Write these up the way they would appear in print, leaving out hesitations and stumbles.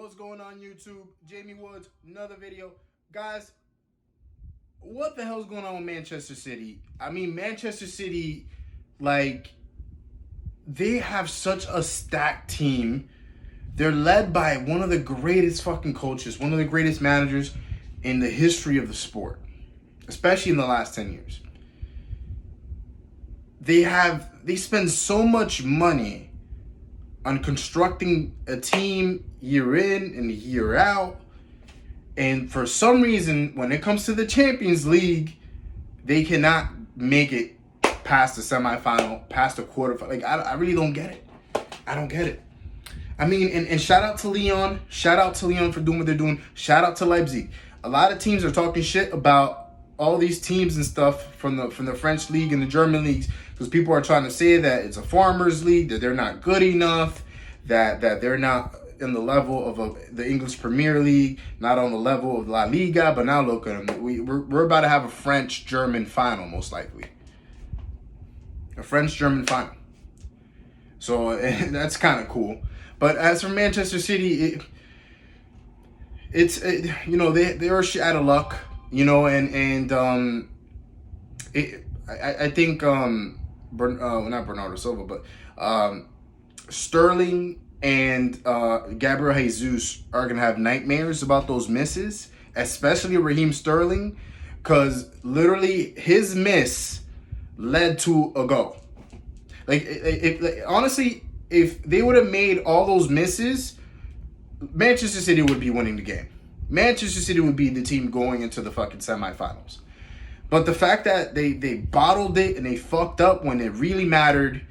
What's going on YouTube? Jamie Woods, another video. Guys, what the hell's going on with Manchester City? I mean, Manchester City, like, they have such a stacked team. They're led by one of the greatest fucking coaches, one of the greatest managers in the history of the sport, especially in the last 10 years. They spend so much money on constructing a team year in and year out. And for some reason, when it comes to the Champions League, they cannot make it past the semifinal, past the quarterfinal. Like, I really don't get it. I don't get it. I mean, and shout out to Lyon. Shout out to Lyon for doing what they're doing. Shout out to Leipzig. A lot of teams are talking shit about all these teams and stuff from the French league and the German leagues, because people are trying to say that it's a farmers league, that they're not good enough, that they're not in the level of the English Premier League, not on the level of La Liga. But now look at them. We're about to have a French-German final, most likely. A French-German final. So that's kind of cool. But as for Manchester City, they are shit out of luck, I think not Bernardo Silva, but Sterling and Gabriel Jesus are gonna have nightmares about those misses, especially Raheem Sterling, because literally his miss led to a goal. Honestly, if they would have made all those misses, Manchester City would be winning the game. Manchester City would be the team going into the fucking semifinals. But the fact that they bottled it and they fucked up when it really mattered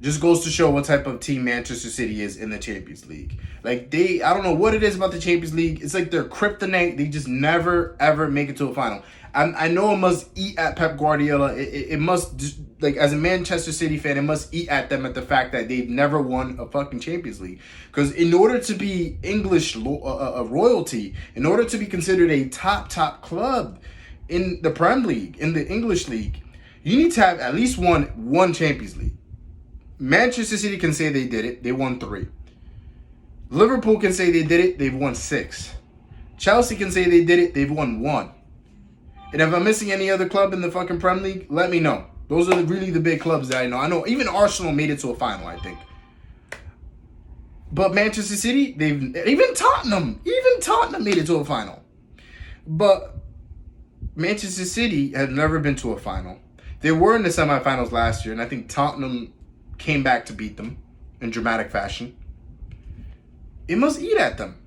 just goes to show what type of team Manchester City is in the Champions League. Like, I don't know what it is about the Champions League. It's like their kryptonite. They just never, ever make it to a final. I know it must eat at Pep Guardiola. It must, just, like, as a Manchester City fan, it must eat at them at the fact that they've never won a fucking Champions League. Because in order to be English royalty, in order to be considered a top club in the Premier League, in the English League, you need to have at least one Champions League. Manchester City can say they did it. They won 3. Liverpool can say they did it. They've won 6. Chelsea can say they did it. They've won 1. And if I'm missing any other club in the fucking Premier League, let me know. Those are really the big clubs that I know. I know even Arsenal made it to a final, I think. But Manchester City, even Tottenham made it to a final. But Manchester City has never been to a final. They were in the semifinals last year, and I think Tottenham came back to beat them in dramatic fashion. It must eat at them.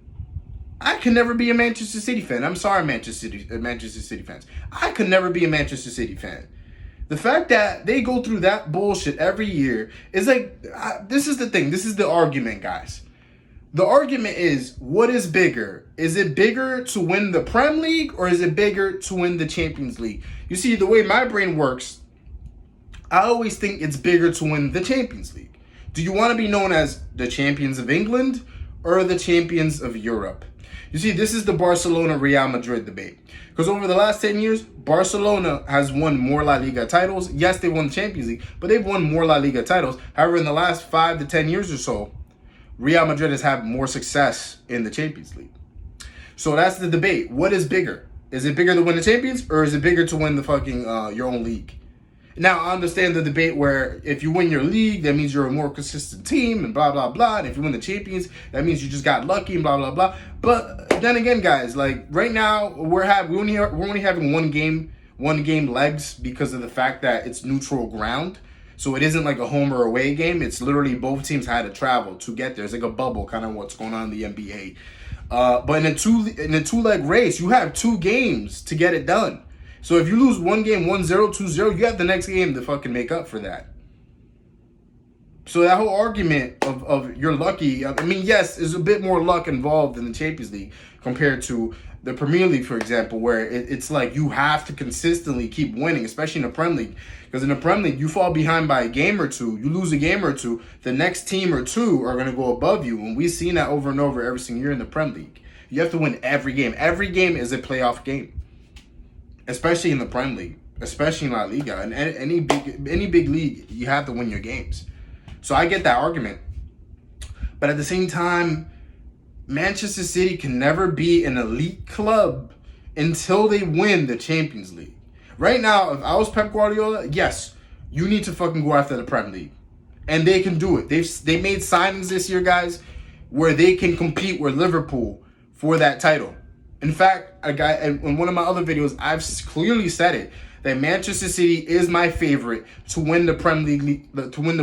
I could never be a Manchester City fan. I'm sorry, Manchester City fans. I could never be a Manchester City fan. The fact that they go through that bullshit every year is like, this is the thing. This is the argument, guys. The argument is, what is bigger? Is it bigger to win the Prem League, or is it bigger to win the Champions League? You see, the way my brain works, I always think it's bigger to win the Champions League. Do you want to be known as the champions of England or the champions of Europe? You see, this is the Barcelona-Real Madrid debate. Because over the last 10 years, Barcelona has won more La Liga titles. Yes, they won the Champions League, but they've won more La Liga titles. However, in the last 5 to 10 years or so, Real Madrid has had more success in the Champions League. So that's the debate. What is bigger? Is it bigger to win the Champions, or is it bigger to win the fucking your own league? Now, I understand the debate where if you win your league, that means you're a more consistent team and blah, blah, blah. And if you win the Champions, that means you just got lucky and blah, blah, blah. But then again, guys, like right now, we're only having one game legs because of the fact that it's neutral ground. So it isn't like a home or away game. It's literally both teams had to travel to get there. It's like a bubble, kind of what's going on in the NBA. But in a two-leg race, you have 2 games to get it done. So if you lose one game 1-0, 2-0, you have the next game to fucking make up for that. So that whole argument of you're lucky, I mean, yes, there's a bit more luck involved in the Champions League compared to the Premier League, for example, where it's like you have to consistently keep winning, especially in the Premier League. Because in the Premier League, you fall behind by a game or two, you lose a game or two, the next team or 2 are going to go above you. And we've seen that over and over every single year in the Premier League. You have to win every game. Every game is a playoff game. Especially in the Premier League, especially in La Liga, and any big league, you have to win your games. So I get that argument, but at the same time, Manchester City can never be an elite club until they win the Champions League. Right now, if I was Pep Guardiola, yes, you need to fucking go after the Premier League. And they can do it. They made signings this year, guys, where they can compete with Liverpool for that title. In fact, in one of my other videos, I've clearly said it, that Manchester City is my favorite to win the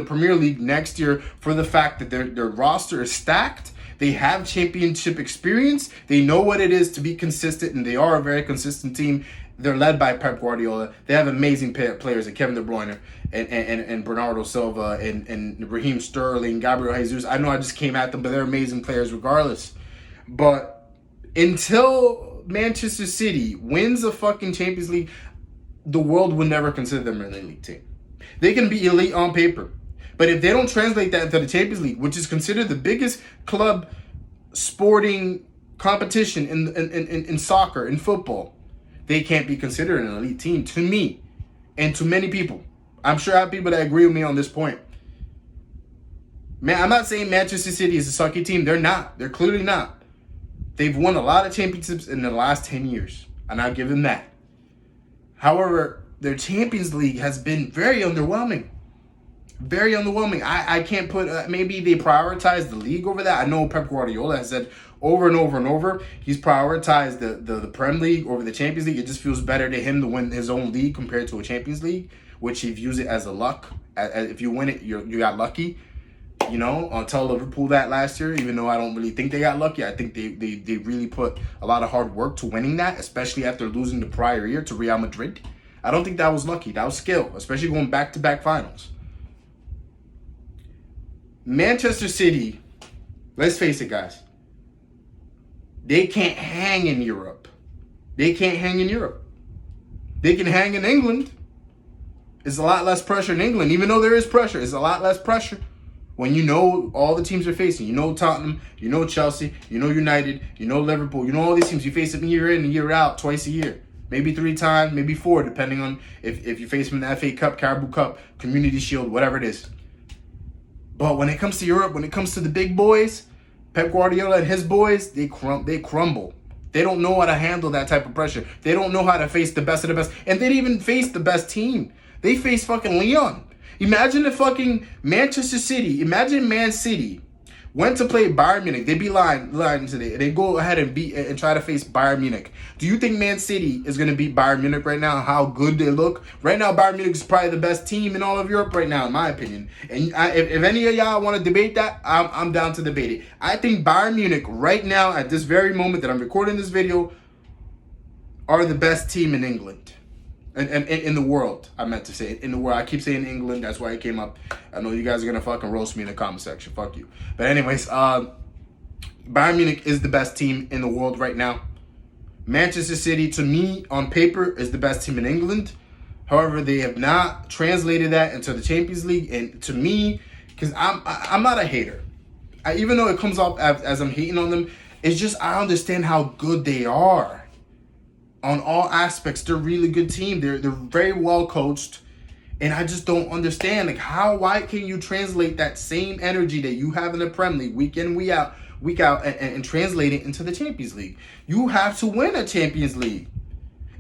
Premier League next year for the fact that their roster is stacked. They have championship experience. They know what it is to be consistent, and they are a very consistent team. They're led by Pep Guardiola. They have amazing players like Kevin De Bruyne and Bernardo Silva and Raheem Sterling, Gabriel Jesus. I know I just came at them, but they're amazing players regardless. But until Manchester City wins a fucking Champions League, the world will never consider them an elite team. They can be elite on paper. But if they don't translate that into the Champions League, which is considered the biggest club sporting competition in soccer, in football, they can't be considered an elite team to me and to many people. I'm sure I have people that agree with me on this point. Man, I'm not saying Manchester City is a sucky team. They're not. They're clearly not. They've won a lot of championships in the last 10 years, and I'll give them that. However, their Champions League has been very underwhelming. Very underwhelming. I can't put... maybe they prioritize the league over that. I know Pep Guardiola has said over and over and over, he's prioritized the Prem League over the Champions League. It just feels better to him to win his own league compared to a Champions League, which he views it as a luck. If you win it, you got lucky. You know, I'll tell Liverpool that last year, even though I don't really think they got lucky. I think they really put a lot of hard work to winning that, especially after losing the prior year to Real Madrid. I don't think that was lucky. That was skill, especially going back-to-back finals. Manchester City, let's face it, guys, they can't hang in Europe. They can't hang in Europe. They can hang in England. It's a lot less pressure in England. Even though there is pressure, it's a lot less pressure. When you know all the teams you're facing, you know Tottenham, you know Chelsea, you know United, you know Liverpool, you know all these teams. You face them year in and year out, twice a year. Maybe 3 times, maybe 4, depending on if you face them in the FA Cup, Carabao Cup, Community Shield, whatever it is. But when it comes to Europe, when it comes to the big boys, Pep Guardiola and his boys, they crumble. They don't know how to handle that type of pressure. They don't know how to face the best of the best. And they didn't even face the best team. They faced fucking Lyon. Imagine if fucking Manchester City, imagine Man City went to play Bayern Munich. They'd be lying today. They go ahead and try to face Bayern Munich. Do you think Man City is going to beat Bayern Munich right now? How good they look? Right now, Bayern Munich is probably the best team in all of Europe right now, in my opinion. And if any of y'all want to debate that, I'm down to debate it. I think Bayern Munich right now, at this very moment that I'm recording this video, are the best team in England. And in the world, I meant to say it. In the world. I keep saying England. That's why it came up. I know you guys are going to fucking roast me in the comment section. Fuck you. But anyways, Bayern Munich is the best team in the world right now. Manchester City, to me, on paper, is the best team in England. However, they have not translated that into the Champions League. And to me, because I'm not a hater. Even though it comes off as I'm hating on them, it's just I understand how good they are. On all aspects, they're a really good team. They're very well coached. And I just don't understand, like, why can you translate that same energy that you have in the Premier League week in, week out, and translate it into the Champions League? You have to win a Champions League.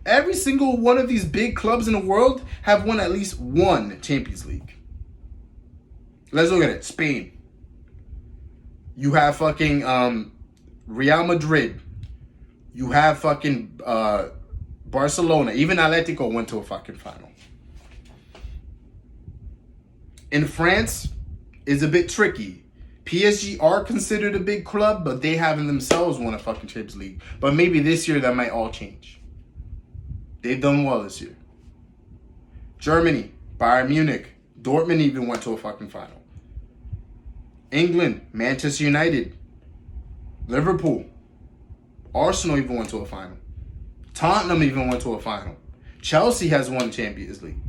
Every single one of these big clubs in the world have won at least one Champions League. Let's look at it. Spain. You have fucking Real Madrid. You have fucking Barcelona. Even Atletico went to a fucking final. In France, it's a bit tricky. PSG are considered a big club, but they haven't themselves won a fucking Champions League. But maybe this year that might all change. They've done well this year. Germany, Bayern Munich, Dortmund even went to a fucking final. England, Manchester United, Liverpool, Arsenal even went to a final. Tottenham even went to a final. Chelsea has won Champions League.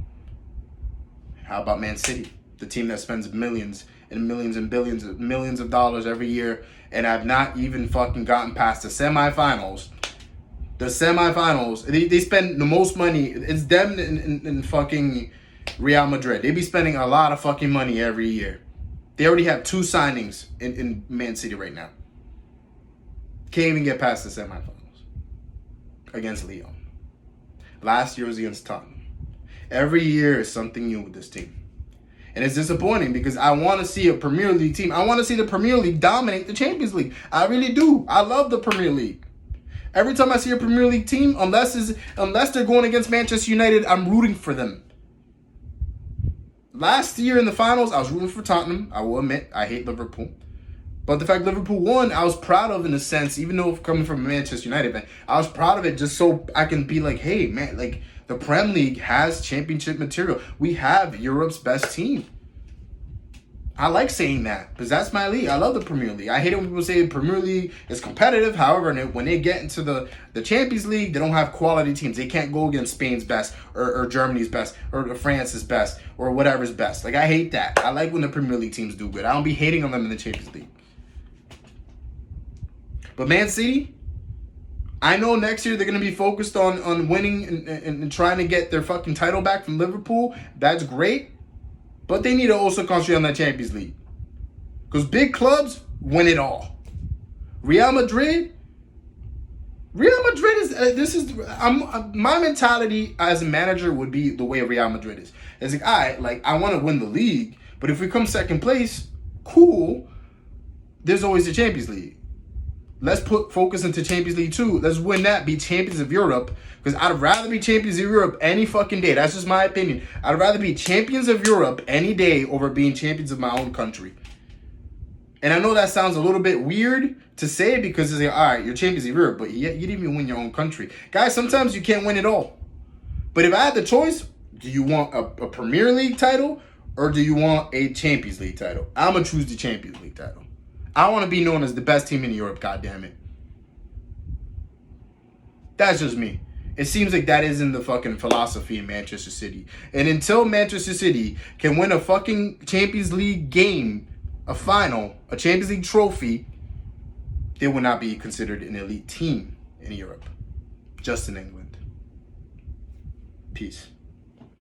How about Man City? The team that spends millions and millions and millions of dollars every year and have not even fucking gotten past the semifinals. The semifinals, they spend the most money. It's them and fucking Real Madrid. They be spending a lot of fucking money every year. They already have 2 signings in Man City right now. Can't even get past the semifinals against Lyon. Last year was against Tottenham. Every year is something new with this team. And it's disappointing because I want to see a Premier League team. I want to see the Premier League dominate the Champions League. I really do. I love the Premier League. Every time I see a Premier League team, unless they're going against Manchester United, I'm rooting for them. Last year in the finals, I was rooting for Tottenham. I will admit, I hate Liverpool. But the fact Liverpool won, I was proud of in a sense, even though coming from a Manchester United fan, I was proud of it just so I can be like, hey, man, like the Prem League has championship material. We have Europe's best team. I like saying that because that's my league. I love the Premier League. I hate it when people say the Premier League is competitive. However, when they get into the Champions League, they don't have quality teams. They can't go against Spain's best or Germany's best or France's best or whatever's best. Like, I hate that. I like when the Premier League teams do good. I don't be hating on them in the Champions League. But Man City, I know next year they're going to be focused on winning and trying to get their fucking title back from Liverpool. That's great. But they need to also concentrate on that Champions League. Because big clubs win it all. Real Madrid is, my mentality as a manager would be the way Real Madrid is. It's like, I want to win the league, but if we come second place, cool, there's always the Champions League. Let's put focus into Champions League 2. Let's win that, be champions of Europe. Because I'd rather be champions of Europe any fucking day. That's just my opinion. I'd rather be champions of Europe any day over being champions of my own country. And I know that sounds a little bit weird to say because it's like, all right, you're champions of Europe, but you didn't even win your own country. Guys, sometimes you can't win it all. But if I had the choice, do you want a Premier League title or do you want a Champions League title? I'm going to choose the Champions League title. I want to be known as the best team in Europe, goddammit. That's just me. It seems like that isn't the fucking philosophy in Manchester City. And until Manchester City can win a fucking Champions League game, a final, a Champions League trophy, they will not be considered an elite team in Europe. Just in England. Peace.